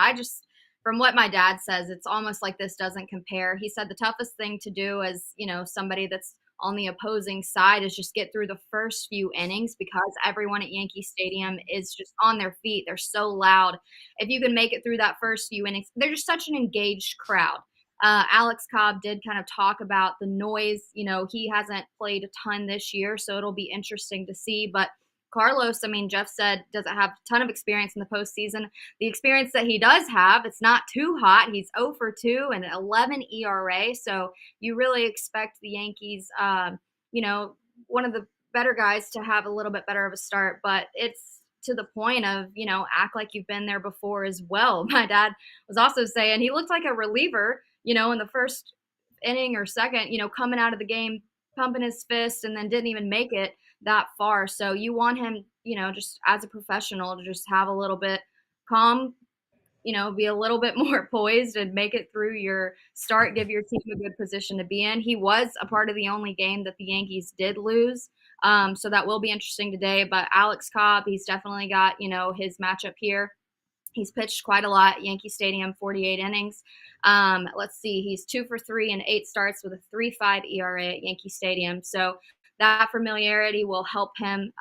from what my dad says, it's almost like this doesn't compare. He said the toughest thing to do as, somebody that's on the opposing side is just get through the first few innings because everyone at Yankee Stadium is just on their feet. They're so loud. If you can make it through that first few innings, they're just such an engaged crowd. Alex Cobb did kind of talk about the noise. He hasn't played a ton this year, so it'll be interesting to see. But Carlos, I mean, Jeff said, doesn't have a ton of experience in the postseason. The experience that he does have, it's not too hot. He's 0 for 2 and 11 ERA. So you really expect the Yankees, one of the better guys to have a little bit better of a start. But it's to the point of, act like you've been there before as well. My dad was also saying he looked like a reliever, in the first inning or second, coming out of the game, pumping his fist, and then didn't even make it that far. So you want him, just as a professional to just have a little bit calm, be a little bit more poised and make it through your start, give your team a good position to be in. He was a part of the only game that the Yankees did lose. So that will be interesting today. But Alex Cobb, he's definitely got, his matchup here. He's pitched quite a lot at Yankee Stadium, 48 innings. Let's see, he's 2 for 3 and 8 starts with a 3.5 ERA at Yankee Stadium. So that familiarity will help him.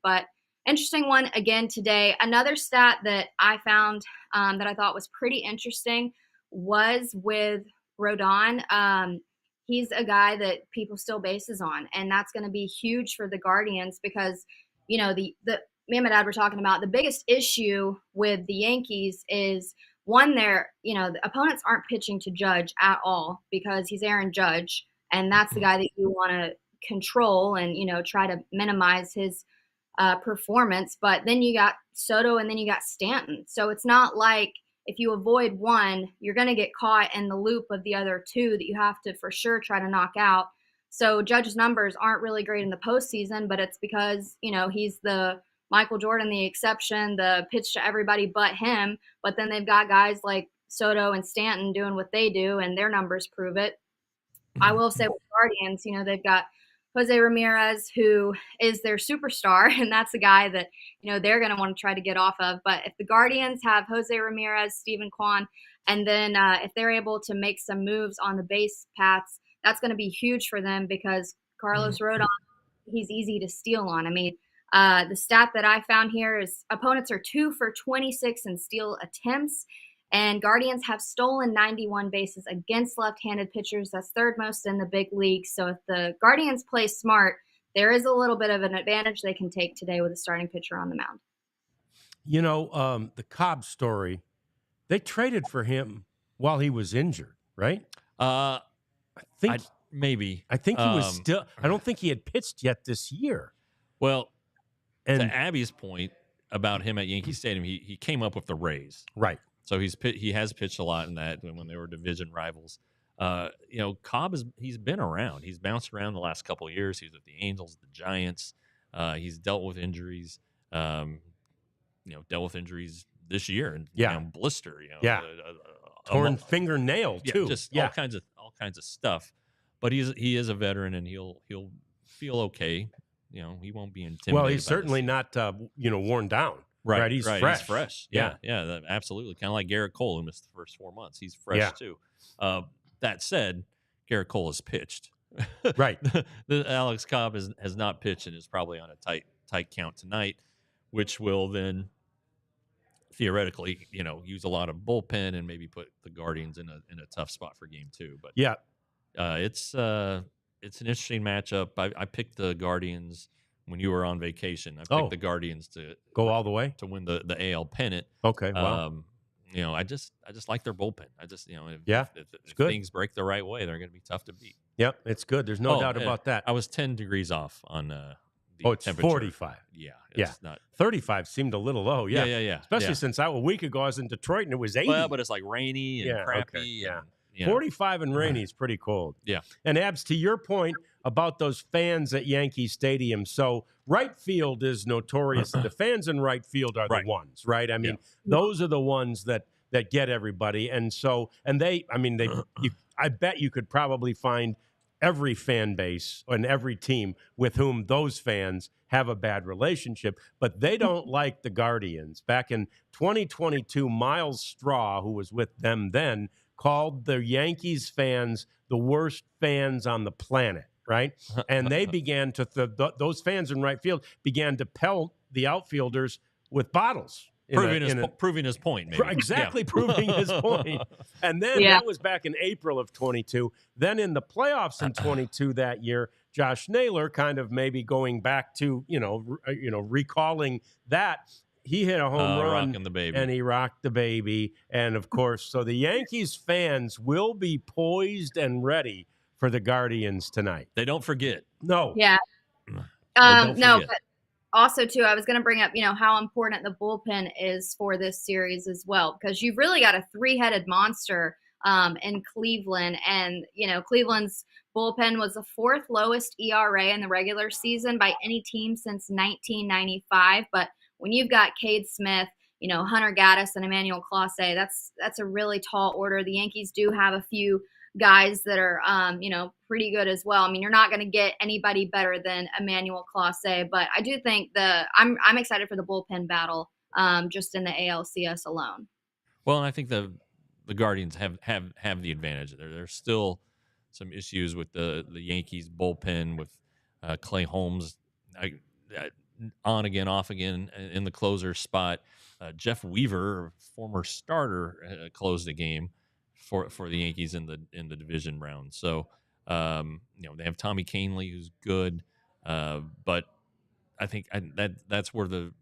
But interesting one again today. Another stat that I found that I thought was pretty interesting was with Rodon. He's a guy that people still bases on, and that's going to be huge for the Guardians because, you know, the me and my dad were talking about the biggest issue with the Yankees is one, the opponents aren't pitching to Judge at all because he's Aaron Judge, and that's the guy that you want to control and, you know, try to minimize his performance. But then you got Soto and then you got Stanton. So it's not like if you avoid one, you're going to get caught in the loop of the other two that you have to for sure try to knock out. So Judge's numbers aren't really great in the postseason, but it's because, you know, he's the Michael Jordan, the exception, the pitch to everybody but him. But then they've got guys like Soto and Stanton doing what they do, and their numbers prove it. I will say with Guardians, you know, they've got Jose Ramirez, who is their superstar, and that's a guy that, you know, they're going to want to try to get off of. But if the Guardians have Jose Ramirez, Steven Kwan, and then if they're able to make some moves on the base paths, that's going to be huge for them because Carlos Rodon, he's easy to steal on. I mean, the stat that I found here is opponents are 2 for 26 in steal attempts, and Guardians have stolen 91 bases against left-handed pitchers. That's third most in the big league. So if the Guardians play smart, there is a little bit of an advantage they can take today with a starting pitcher on the mound. You know, the Cobb story, they traded for him while he was injured, right? I think maybe. I think he was still – I don't think he had pitched yet this year. Well, and to Abby's point about him at Yankee Stadium, he came up with the Rays. Right. So he has pitched a lot in that when they were division rivals. You know, Cobb he's been around. He's bounced around the last couple of years. He was with the Angels, the Giants. He's dealt with injuries. You know, dealt with injuries this year and blister. You know, torn fingernail too. Just all kinds of stuff. But he is a veteran and he'll feel okay. You know, he won't be intimidated. Well, he's certainly not worn down. Right, he's fresh. He's fresh. Yeah, absolutely. Kind of like Garrett Cole, who missed the first 4 months. He's fresh too. That said, Garrett Cole has pitched. Right. The Alex Cobb has not pitched and is probably on a tight count tonight, which will then theoretically, you know, use a lot of bullpen and maybe put the Guardians in a tough spot for game 2. But it's an interesting matchup. I picked the Guardians. When you were on vacation, I picked the Guardians to go all the way to win the AL pennant. Okay, wow. You know, I just like their bullpen. I just, you know, if good. Things break the right way, they're going to be tough to beat. Yep, it's good. There's no doubt about that. I was 10 degrees off on the it's temperature. 45. Yeah, it's not 35 seemed a little low. Yeah. Especially since a week ago I was in Detroit and it was 80. Well, but it's like rainy and crappy. Okay. Yeah. You know. 45 and rainy is pretty cold. Yeah. And Abs, to your point about those fans at Yankee Stadium, so right field is notorious. The fans in right field are the ones, right? I mean, those are the ones that get everybody. And so, I bet you could probably find every fan base and every team with whom those fans have a bad relationship, but they don't like the Guardians. Back in 2022, Miles Straw, who was with them then, called the Yankees fans the worst fans on the planet, right? And they began to, those fans in right field began to pelt the outfielders with bottles. Proving his point, maybe. Exactly, proving his point. And then that was back in April of 22. Then in the playoffs in 22 that year, Josh Naylor kind of maybe going back to, recalling that, he hit a home run rocking the baby. And he rocked the baby. And, of course, so the Yankees fans will be poised and ready for the Guardians tonight. They don't forget. No. Yeah. No, but also, too, I was going to bring up, how important the bullpen is for this series as well, because you've really got a three-headed monster in Cleveland. And, Cleveland's bullpen was the fourth lowest ERA in the regular season by any team since 1995. But when you've got Cade Smith, Hunter Gaddis and Emmanuel Clase, that's a really tall order. The Yankees do have a few guys that are, pretty good as well. I mean, you're not going to get anybody better than Emmanuel Clase, but I do think I'm excited for the bullpen battle just in the ALCS alone. Well, and I think the Guardians have the advantage there. There's still some issues with the Yankees bullpen with Clay Holmes, on again, off again in the closer spot. Jeff Weaver, former starter, closed the game for the Yankees in the division round. So they have Tommy Kahnle, who's good, but I think that's where the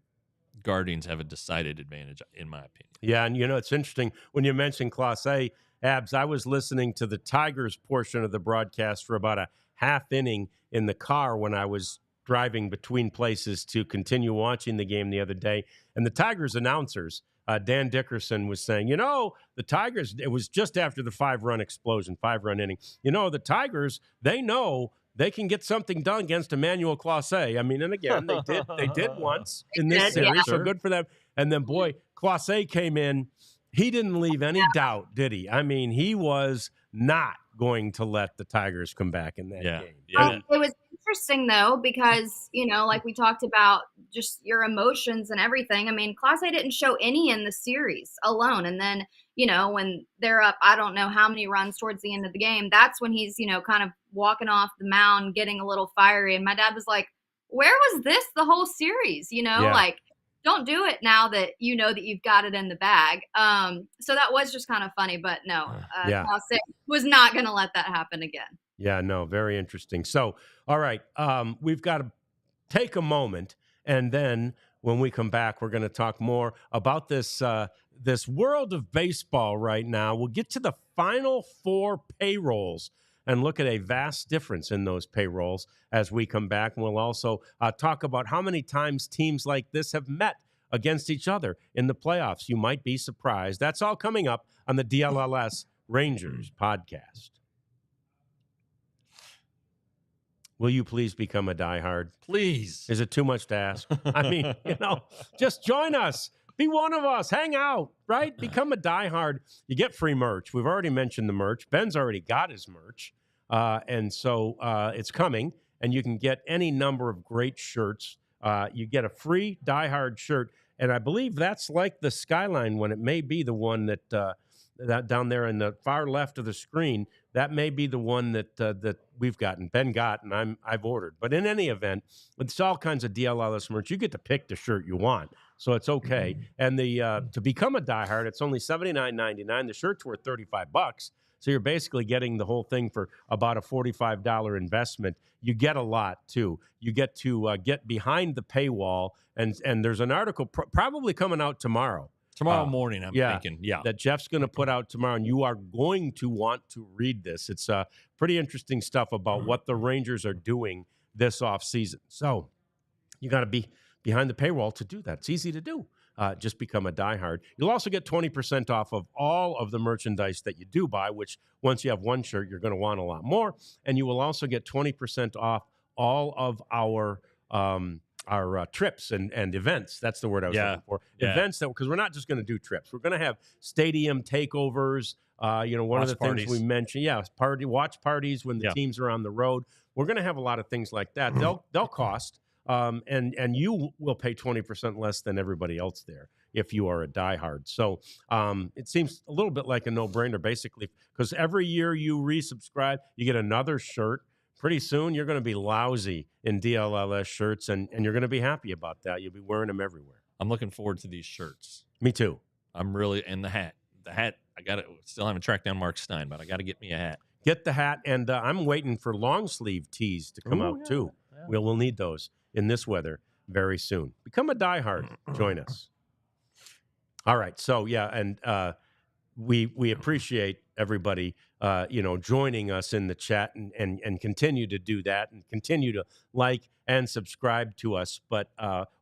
Guardians have a decided advantage, in my opinion. Yeah, and it's interesting when you mentioned Class A, Abs. I was listening to the Tigers portion of the broadcast for about a half inning in the car when I was driving between places to continue watching the game the other day. And the Tigers announcers, Dan Dickerson, was saying, the Tigers, it was just after the 5-run explosion, 5-run inning. The Tigers, they know they can get something done against Emmanuel Clase. I mean, and again, they did once in this series, so good for them. And then, boy, Clase came in. He didn't leave any doubt, did he? I mean, he was not going to let the Tigers come back in that game. Yeah. It was interesting, though, because, like we talked about, just your emotions and everything. I mean, Clase didn't show any in the series alone. And then, when they're up, I don't know how many runs towards the end of the game, that's when he's, kind of walking off the mound, getting a little fiery. And my dad was like, where was this the whole series? Like, don't do it now that you know that you've got it in the bag. So that was just kind of funny, but no, Clase was not going to let that happen again. Yeah, no, very interesting. So, all right, we've got to take a moment, and then when we come back, we're going to talk more about this this world of baseball right now. We'll get to the final 4 payrolls and look at a vast difference in those payrolls as we come back. And we'll also talk about how many times teams like this have met against each other in the playoffs. You might be surprised. That's all coming up on the DLLS Rangers podcast. Will you please become a diehard? Please. Is it too much to ask? I mean, just join us. Be one of us. Hang out, right? Become a diehard. You get free merch. We've already mentioned the merch. Ben's already got his merch. And so it's coming, and you can get any number of great shirts. You get a free diehard shirt, and I believe that's like the Skyline one. It may be the one that down there in the far left of the screen. That may be the one that we've gotten, Ben got, and I've ordered. But in any event, it's all kinds of DLLS merch. You get to pick the shirt you want, so it's okay. And to become a diehard, it's only $79.99. The shirt's worth $35. So you're basically getting the whole thing for about a $45 investment. You get a lot, too. You get to get behind the paywall, and there's an article probably coming out tomorrow. Tomorrow morning, I'm thinking. Yeah. That Jeff's going to put out tomorrow, and you are going to want to read this. It's pretty interesting stuff about what the Rangers are doing this offseason. So you got to be behind the paywall to do that. It's easy to do. Just become a diehard. You'll also get 20% off of all of the merchandise that you do buy, which once you have one shirt, you're going to want a lot more. And you will also get 20% off all of our trips and events. That's the word I was looking for. Yeah. Events, because we're not just going to do trips. We're going to have stadium takeovers. One watch of the parties. Things we mentioned. Yeah, watch parties when the teams are on the road. We're going to have a lot of things like that. They'll cost. And you will pay 20% less than everybody else there if you are a diehard. So it seems a little bit like a no-brainer, basically, because every year you resubscribe, you get another shirt. Pretty soon you're going to be lousy in DLLS shirts, and you're going to be happy about that. You'll be wearing them everywhere. I'm looking forward to these shirts. Me too. I'm really, and the hat. The hat, still haven't tracked down Mark Stein, but I got to get me a hat. Get the hat, and I'm waiting for long sleeve tees to come out too. Yeah. We'll need those in this weather very soon. Become a diehard. Join us. All right. So, and we appreciate everybody, joining us in the chat and continue to do that and continue to like and subscribe to us. But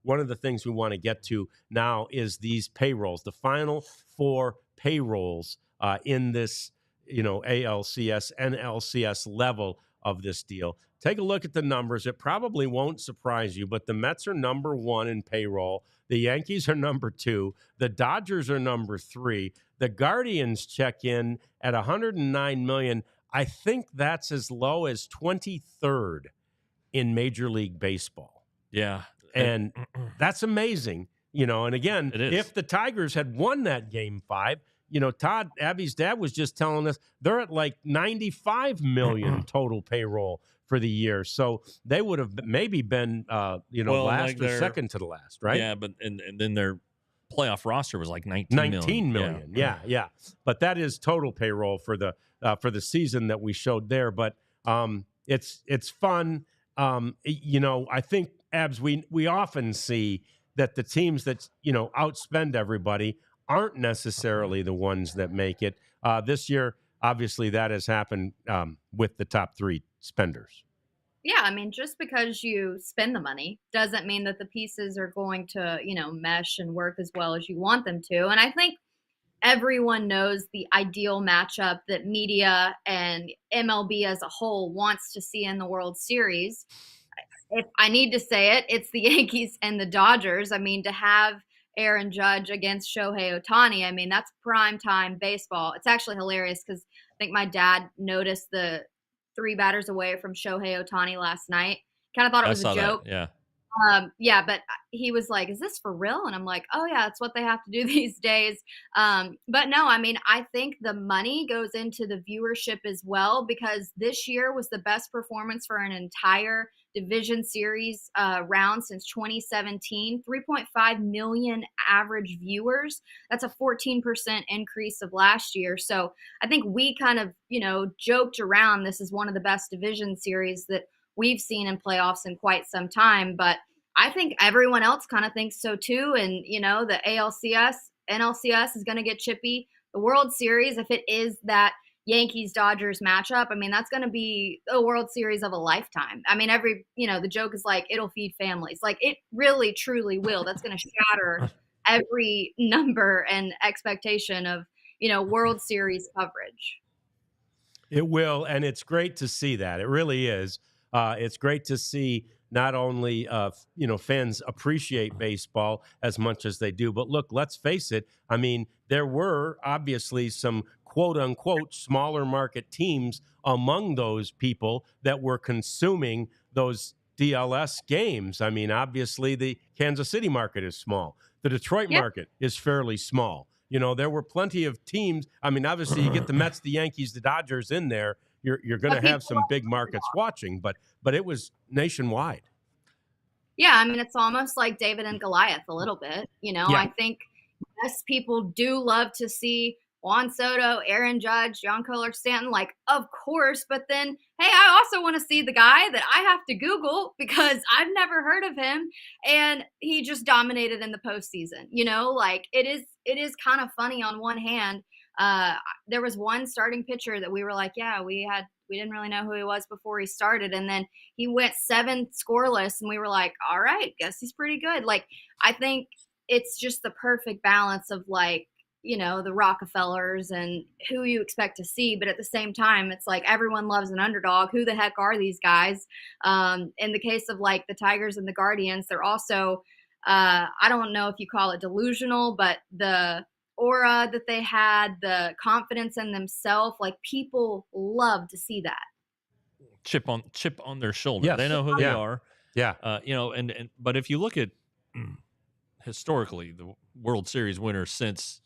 one of the things we want to get to now is these payrolls, the final 4 payrolls in this, ALCS, NLCS level of this deal. Take a look at the numbers. It probably won't surprise you, but the Mets are number 1 in payroll. The Yankees are number 2. The Dodgers are number 3. The Guardians check in at $109 million. I think that's as low as 23rd in Major League Baseball. Yeah. And that's amazing. And again, if the Tigers had won that Game 5, Todd, Abby's dad was just telling us they're at like $95 million total payroll for the year. So they would have maybe been, last or second to the last, right? Yeah, but and then their playoff roster was like 19 million. Yeah. But that is total payroll for the season that we showed there. But it's fun. I think, Abs, we often see that the teams that outspend everybody aren't necessarily the ones that make it. This year, obviously, that has happened with the top three spenders. Yeah, I mean, just because you spend the money doesn't mean that the pieces are going to, mesh and work as well as you want them to. And I think everyone knows the ideal matchup that media and MLB as a whole wants to see in the World Series. If I need to say it, it's the Yankees and the Dodgers. I mean, to have Aaron Judge against Shohei Ohtani, I mean, that's prime time baseball. It's actually hilarious because I think my dad noticed the 3 batters away from Shohei Ohtani last night. Kind of thought it was a joke. That, yeah. Yeah, but he was like, "Is this for real?" And I'm like, "Oh yeah, it's what they have to do these days." But no, I mean, I think the money goes into the viewership as well because this year was the best performance for an entire division series round since 2017. 3.5 million average viewers. That's a 14% increase of last year. So I think we kind of, joked around. This is one of the best division series that we've seen in playoffs in quite some time, but I think everyone else kind of thinks so too. And, the ALCS, NLCS is going to get chippy. The World Series, if it is that Yankees-Dodgers matchup, I mean, that's going to be a World Series of a lifetime. I mean, the joke is like, it'll feed families. Like, it really, truly will. That's going to shatter every number and expectation of, World Series coverage. It will, and it's great to see that. It really is. It's great to see not only fans appreciate baseball as much as they do, but look, let's face it. I mean, there were obviously some quote unquote smaller market teams among those people that were consuming those DLS games. I mean, obviously the Kansas City market is small. The Detroit market is fairly small. There were plenty of teams. I mean, obviously you get the Mets, the Yankees, the Dodgers in there. You're going to have some big markets watching, but it was nationwide. Yeah, I mean, it's almost like David and Goliath a little bit. I think, yes, people do love to see Juan Soto, Aaron Judge, Giancarlo Stanton, like, of course. But then, hey, I also want to see the guy that I have to Google because I've never heard of him. And he just dominated in the postseason. Like it is kind of funny on one hand. There was one starting pitcher that we were like, yeah, we didn't really know who he was before he started. And then he went 7 scoreless and we were like, all right, guess he's pretty good. Like, I think it's just the perfect balance of like, the Rockefellers and who you expect to see. But at the same time, it's like everyone loves an underdog. Who the heck are these guys? In the case of like the Tigers and the Guardians, they're also, I don't know if you call it delusional, but the aura that they had, the confidence in themselves, like people love to see that. Chip on their shoulder. Yes. They know who they are. Yeah. But if you look at historically the World Series winners since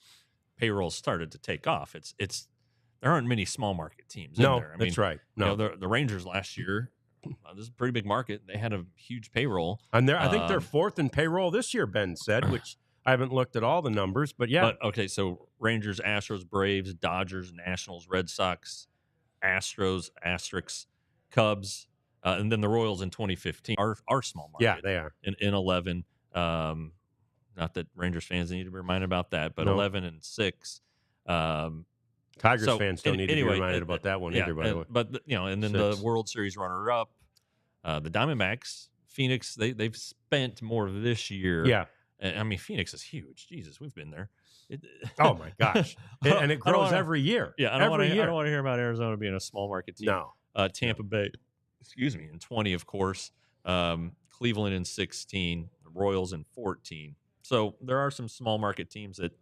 Payrolls started to take off, there aren't many small market teams in there. That's right. No, the Rangers last year, this is a pretty big market. They had a huge payroll. And I think they're 4th in payroll this year, Ben said, which I haven't looked at all the numbers, but yeah. But, okay, so Rangers, Astros, Braves, Dodgers, Nationals, Red Sox, Astros, Asterix, Cubs, and then the Royals in 2015 are small market. Yeah, they are. In 11. Not that Rangers fans need to be reminded about that, but 11 and 6. Tigers fans don't need to be reminded about that one either, by the way. But and then 6. The World Series runner-up, the Diamondbacks, Phoenix, they've spent more this year. Yeah. I mean, Phoenix is huge. Jesus, we've been there. Oh my gosh! And it grows every year. Yeah, I don't want to hear about Arizona being a small market team. No. Tampa Bay, in 20, of course. Cleveland in 16. The Royals in 14. So there are some small market teams that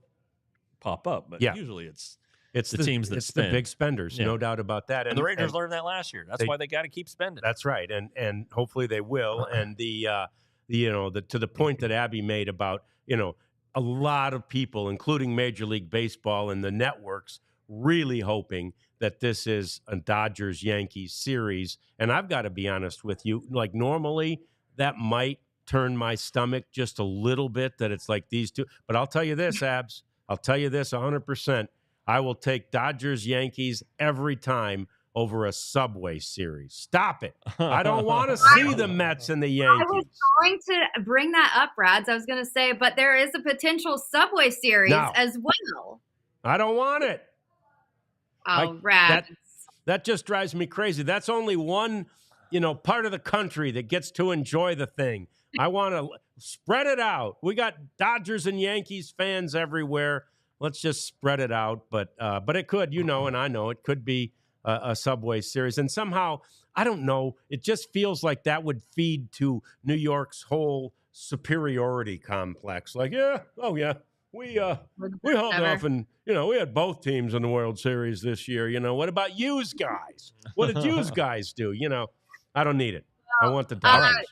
pop up, but usually it's the teams that spend. The big spenders, no doubt about that. And the Rangers learned that last year. That's why they got to keep spending. That's right, and hopefully they will. And to the point that Abby made about a lot of people, including Major League Baseball and the networks, really hoping that this is a Dodgers-Yankees series. And I've got to be honest with you, like normally that might turn my stomach just a little bit that it's like these two. But I'll tell you this, Abs. I'll tell you this 100%. I will take Dodgers-Yankees every time over a Subway series. Stop it. I don't want to see the Mets and the Yankees. I was going to bring that up, Rads. I was going to say, but there is a potential Subway series as well. I don't want it. Oh, Rads. That just drives me crazy. That's only one, part of the country that gets to enjoy the thing. I want to spread it out. We got Dodgers and Yankees fans everywhere. Let's just spread it out. But it could, and I know it could be a Subway series. And somehow, I don't know, it just feels like that would feed to New York's whole superiority complex. Like, we held off and, we had both teams in the World Series this year. What about yous guys? What did yous guys do? I don't need it. I want the Dodgers.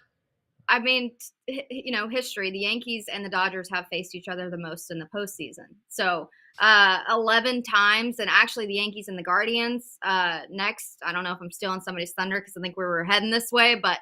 I mean, history, the Yankees and the Dodgers have faced each other the most in the postseason. So 11 times, and actually the Yankees and the Guardians next. I don't know if I'm stealing somebody's thunder because I think we were heading this way, but,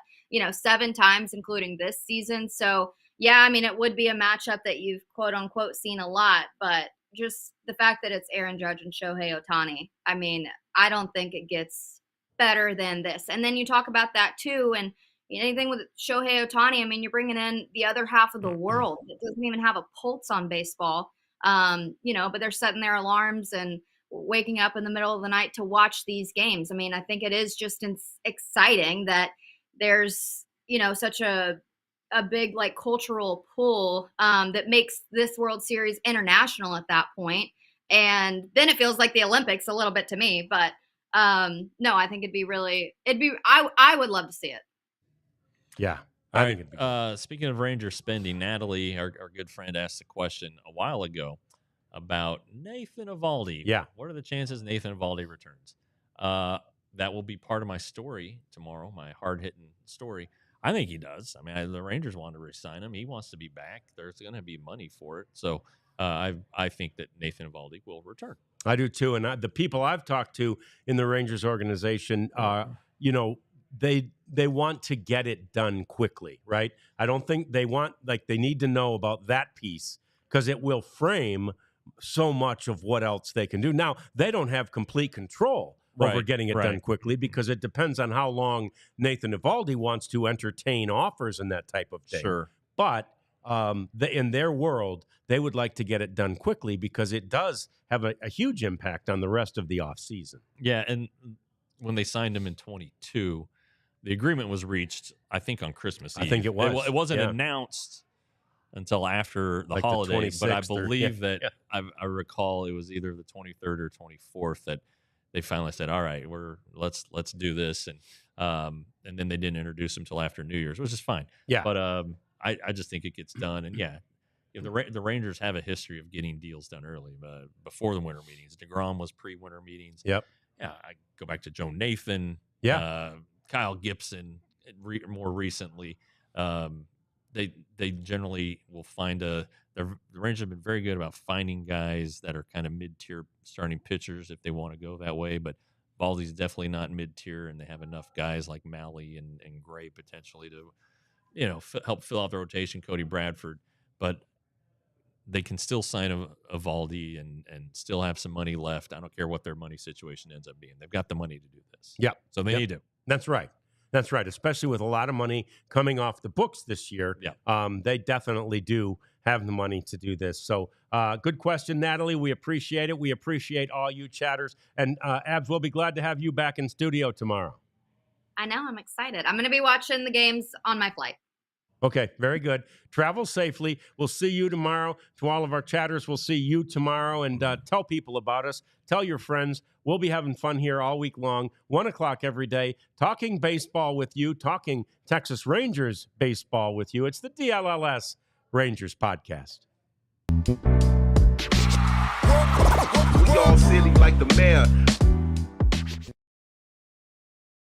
7 times, including this season. So, yeah, I mean, it would be a matchup that you've, quote unquote, seen a lot, but just the fact that it's Aaron Judge and Shohei Ohtani, I mean, I don't think it gets better than this. And then you talk about that too, and anything with Shohei Ohtani, I mean, you're bringing in the other half of the world that doesn't even have a pulse on baseball, but they're setting their alarms and waking up in the middle of the night to watch these games. I mean, I think it is just exciting that there's, such a big like cultural pull that makes this World Series international at that point. And then it feels like the Olympics a little bit to me, but no, I think I would love to see it. Yeah. All right. Speaking of Rangers spending, Natalie, our good friend, asked a question a while ago about Nathan Eovaldi. Yeah. What are the chances Nathan Eovaldi returns? That will be part of my story tomorrow, my hard-hitting story. I think he does. I mean, the Rangers want to re-sign him. He wants to be back. There's going to be money for it. So I think that Nathan Eovaldi will return. I do too. And the people I've talked to in the Rangers organization, they want to get it done quickly, right? I don't think they need to know about that piece because it will frame so much of what else they can do. Now, they don't have complete control over getting it done quickly because it depends on how long Nathan Eovaldi wants to entertain offers and that type of thing. Sure. But in their world, they would like to get it done quickly because it does have a huge impact on the rest of the offseason. Yeah, and when they signed him in 22, the agreement was reached, I think, on Christmas Eve. I think it was. It wasn't announced until after the holiday, but I believe I recall it was either the 23rd or 24th that they finally said, "All right, let's do this," and then they didn't introduce him until after New Year's, which is fine. Yeah, but I just think it gets done, and the Rangers have a history of getting deals done early, before the winter meetings. DeGrom was pre-winter meetings. Yep. Yeah, I go back to Joe Nathan. Yeah. Kyle Gibson, more recently, they generally will find the Rangers have been very good about finding guys that are kind of mid-tier starting pitchers if they want to go that way. But Eovaldi's definitely not mid-tier, and they have enough guys like Malley and Gray potentially to, help fill out the rotation. Cody Bradford, but they can still sign Eovaldi and still have some money left. I don't care what their money situation ends up being. They've got the money to do this. Yeah, so they need to. That's right. That's right. Especially with a lot of money coming off the books this year. Yeah. They definitely do have the money to do this. So good question, Natalie. We appreciate it. We appreciate all you chatters. And Abs, we'll be glad to have you back in studio tomorrow. I know. I'm excited. I'm going to be watching the games on my flight. Okay, very good. Travel safely. We'll see you tomorrow. To all of our chatters, we'll see you tomorrow. And tell people about us. Tell your friends. We'll be having fun here all week long, 1 o'clock every day, talking baseball with you, talking Texas Rangers baseball with you. It's the DLLS Rangers podcast. We all silly like the mayor.